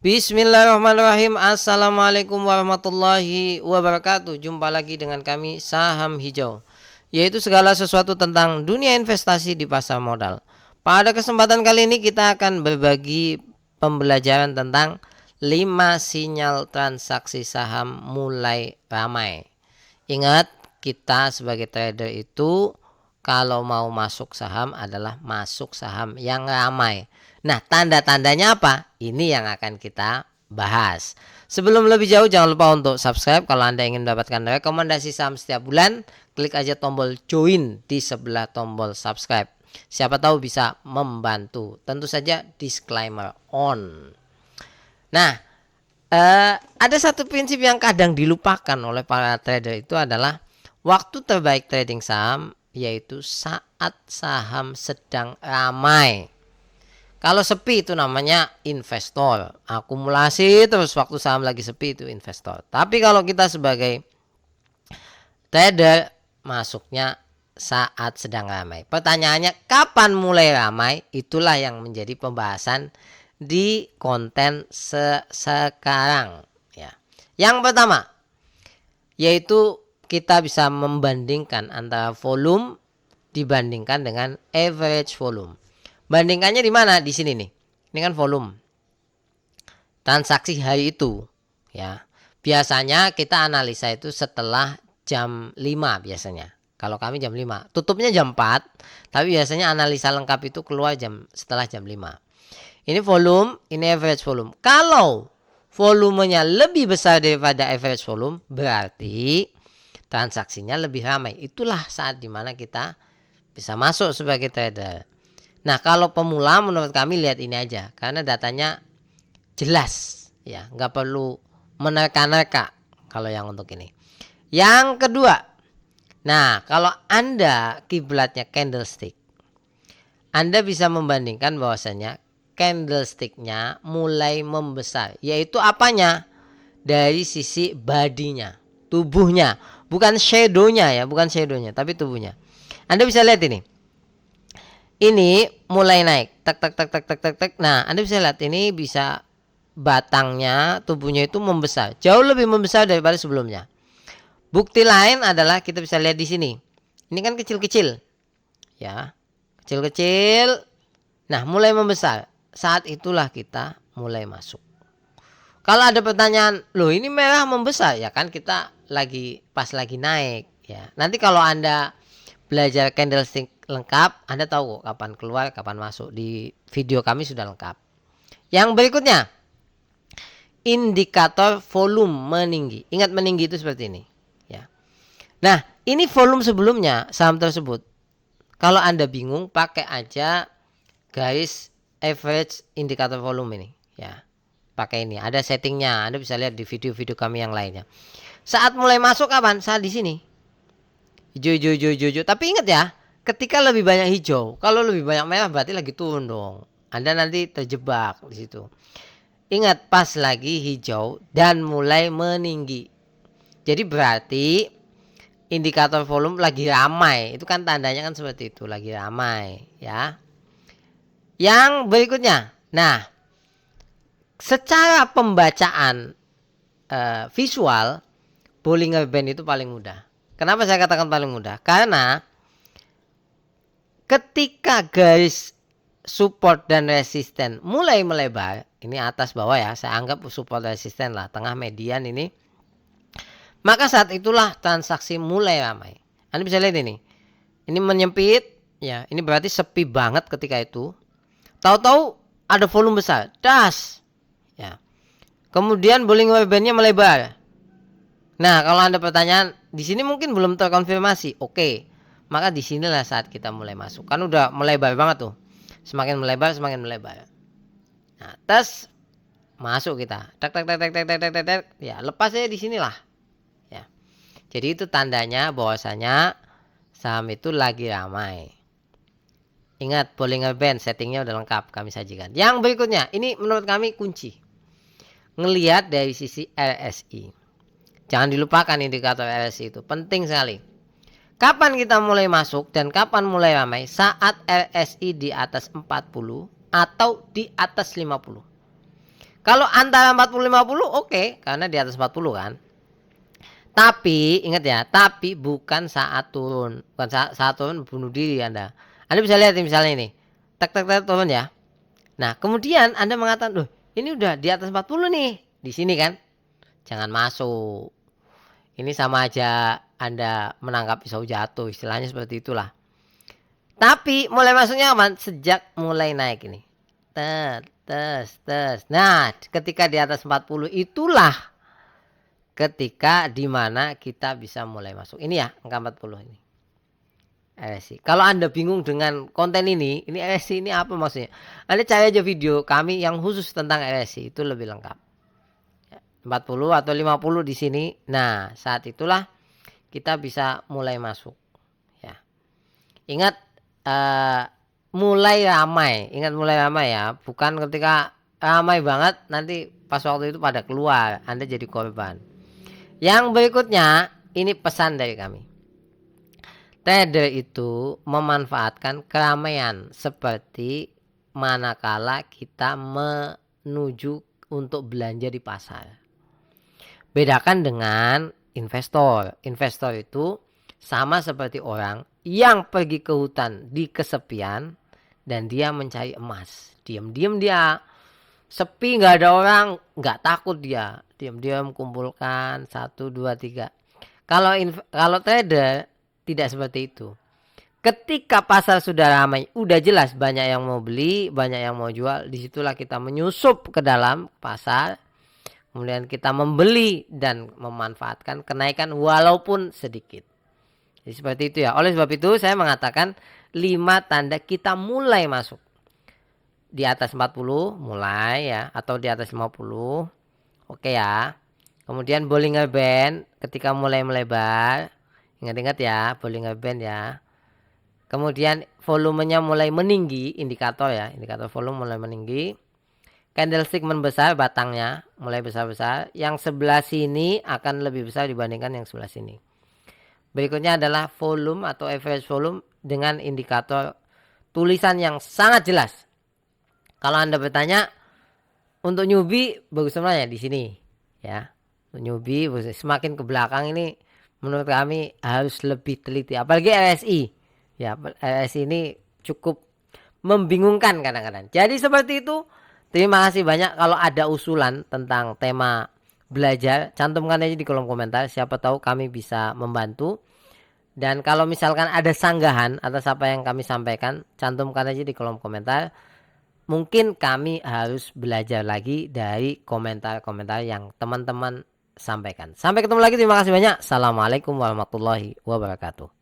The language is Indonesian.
Bismillahirrahmanirrahim. Assalamualaikum warahmatullahi wabarakatuh. Jumpa lagi dengan kami Saham Hijau, yaitu segala sesuatu tentang dunia investasi di pasar modal. Pada kesempatan kali ini kita akan berbagi pembelajaran tentang 5 sinyal transaksi saham mulai ramai. Ingat, kita sebagai trader itu kalau mau masuk saham adalah masuk saham yang ramai. Nah, tanda-tandanya apa? Ini yang akan kita bahas. Sebelum lebih jauh, jangan lupa untuk subscribe. Kalau Anda ingin mendapatkan rekomendasi saham setiap bulan, klik aja tombol join di sebelah tombol subscribe. Siapa tahu bisa membantu. Tentu saja disclaimer on. Nah, ada satu prinsip yang kadang dilupakan oleh para trader, itu adalah waktu terbaik trading saham yaitu saat saham sedang ramai. Kalau sepi itu namanya investor, akumulasi terus waktu saham lagi sepi itu investor. Tapi kalau kita sebagai trader masuknya saat sedang ramai. Pertanyaannya kapan mulai ramai? Itulah yang menjadi pembahasan di konten sekarang ya. Yang pertama yaitu kita bisa membandingkan antara volume dibandingkan dengan average volume. Bandingkannya di mana? Di sini nih. Ini kan volume transaksi hari itu ya. Biasanya kita analisa itu setelah jam 5 biasanya. Kalau kami jam 5. Tutupnya jam 4, tapi biasanya analisa lengkap itu keluar setelah jam 5. Ini volume, ini average volume. Kalau volumenya lebih besar daripada average volume, berarti transaksinya lebih ramai. Itulah saat dimana kita bisa masuk sebagai trader. Nah, kalau pemula menurut kami lihat ini aja, karena datanya jelas ya, nggak perlu menerka-nerka kalau yang untuk ini. Yang kedua, nah kalau Anda kiblatnya candlestick, Anda bisa membandingkan bahwasanya candlesticknya mulai membesar, yaitu apanya? Dari sisi badinya, tubuhnya, bukan shadownya ya, bukan shadownya, tapi tubuhnya. Anda bisa lihat ini. Ini mulai naik, tak tak tak tak tak tak tak. Nah, Anda bisa lihat ini bisa batangnya, tubuhnya itu membesar, jauh lebih membesar daripada sebelumnya. Bukti lain adalah kita bisa lihat di sini. Ini kan kecil-kecil, ya, kecil-kecil. Nah, mulai membesar. Saat itulah kita mulai masuk. Kalau ada pertanyaan, loh ini merah membesar, ya kan kita pas lagi naik ya. Nanti kalau Anda belajar candlestick lengkap, Anda tahu kapan keluar, kapan masuk. Di video kami sudah lengkap. Yang berikutnya, indikator volume meninggi. Ingat meninggi itu seperti ini ya. Nah, ini volume sebelumnya saham tersebut. Kalau Anda bingung, pakai aja garis average indikator volume ini ya. Pakai ini, ada settingnya. Anda bisa lihat di video-video kami yang lainnya. Saat mulai masuk kapan? Saat di sini. Hijau, hijau, hijau, hijau, hijau. Tapi ingat ya, ketika lebih banyak hijau, kalau lebih banyak merah berarti lagi turun dong. Anda nanti terjebak di situ. Ingat, pas lagi hijau dan mulai meninggi. Jadi berarti indikator volume lagi ramai. Itu kan tandanya kan seperti itu, lagi ramai ya. Yang berikutnya. Nah, secara pembacaan visual, Bollinger Band itu paling mudah. Kenapa saya katakan paling mudah? Karena ketika garis support dan resisten mulai melebar, ini atas bawah ya, saya anggap support resisten lah, tengah median ini, maka saat itulah transaksi mulai ramai. Anda bisa lihat ini menyempit ya, ini berarti sepi banget ketika itu. Tahu-tahu ada volume besar, das ya. Kemudian Bollinger Band-nya melebar. Nah, kalau Anda pertanyaan, di sini mungkin belum terkonfirmasi. Oke, maka di sinilah saat kita mulai masuk. Kan udah melebar banget tuh. Semakin melebar, semakin melebar. Nah, tes masuk kita. Tak tak tak tak tak tak tak tak. Ya, lepas aja di sinilah. Ya. Jadi itu tandanya bahwasanya saham itu lagi ramai. Ingat, Bollinger Band settingnya udah lengkap kami sajikan. Yang berikutnya, ini menurut kami kunci. Ngelihat dari sisi RSI. Jangan dilupakan indikator RSI itu, penting sekali. Kapan kita mulai masuk dan kapan mulai ramai? Saat RSI di atas 40 atau di atas 50. Kalau antara 40 50 oke, karena di atas 40 kan. Tapi ingat ya, tapi bukan saat turun. Bukan saat turun bunuh diri Anda. Anda bisa lihat misalnya ini. Tek tek tek turun ya. Nah, kemudian Anda mengatakan, "Loh, ini udah di atas 40 nih." Di sini kan. Jangan masuk. Ini sama aja Anda menangkap pisau jatuh, istilahnya seperti itulah. Tapi mulai masuknya kapan? Sejak mulai naik ini. Tes, tes, tes. Nah, ketika di atas 40 itulah ketika dimana kita bisa mulai masuk. Ini ya, angka 40 ini. RSI. Kalau Anda bingung dengan konten ini RSI ini apa maksudnya? Anda cari aja video kami yang khusus tentang RSI, itu lebih lengkap. 40 atau 50 di sini. Nah, saat itulah kita bisa mulai masuk. Ya. Ingat mulai ramai. Ingat mulai ramai ya. Bukan ketika ramai banget nanti pas waktu itu pada keluar, Anda jadi korban. Yang berikutnya, ini pesan dari kami. Trader itu memanfaatkan keramaian seperti manakala kita menuju untuk belanja di pasar. Bedakan dengan investor. Investor itu sama seperti orang yang pergi ke hutan di kesepian dan dia mencari emas. Diam-diam dia sepi, nggak ada orang, nggak takut dia. Diam-diam kumpulkan 1, 2, 3. Kalau trader tidak seperti itu. Ketika pasar sudah ramai, udah jelas banyak yang mau beli, banyak yang mau jual. Disitulah kita menyusup ke dalam pasar. Kemudian kita membeli dan memanfaatkan kenaikan walaupun sedikit. Jadi seperti itu ya. Oleh sebab itu saya mengatakan 5 tanda kita mulai masuk. Di atas 40 mulai ya, atau di atas 50. Oke ya. Kemudian Bollinger Band ketika mulai melebar. Ingat-ingat ya, Bollinger Band ya. Kemudian volumenya mulai meninggi, indikator ya, indikator volume mulai meninggi. Candlestick membesar batangnya, mulai besar-besar. Yang sebelah sini akan lebih besar dibandingkan yang sebelah sini. Berikutnya adalah volume atau average volume dengan indikator tulisan yang sangat jelas. Kalau Anda bertanya, untuk newbie bagus sebenarnya di sini ya. Untuk newbie semakin ke belakang ini menurut kami harus lebih teliti. Apalagi RSI. Ya, RSI ini cukup membingungkan kadang-kadang. Jadi seperti itu. Terima kasih banyak. Kalau ada usulan tentang tema belajar, cantumkan aja di kolom komentar. Siapa tahu kami bisa membantu. Dan kalau misalkan ada sanggahan atas apa yang kami sampaikan, cantumkan aja di kolom komentar. Mungkin kami harus belajar lagi dari komentar-komentar yang teman-teman sampaikan. Sampai ketemu lagi. Terima kasih banyak. Assalamualaikum warahmatullahi wabarakatuh.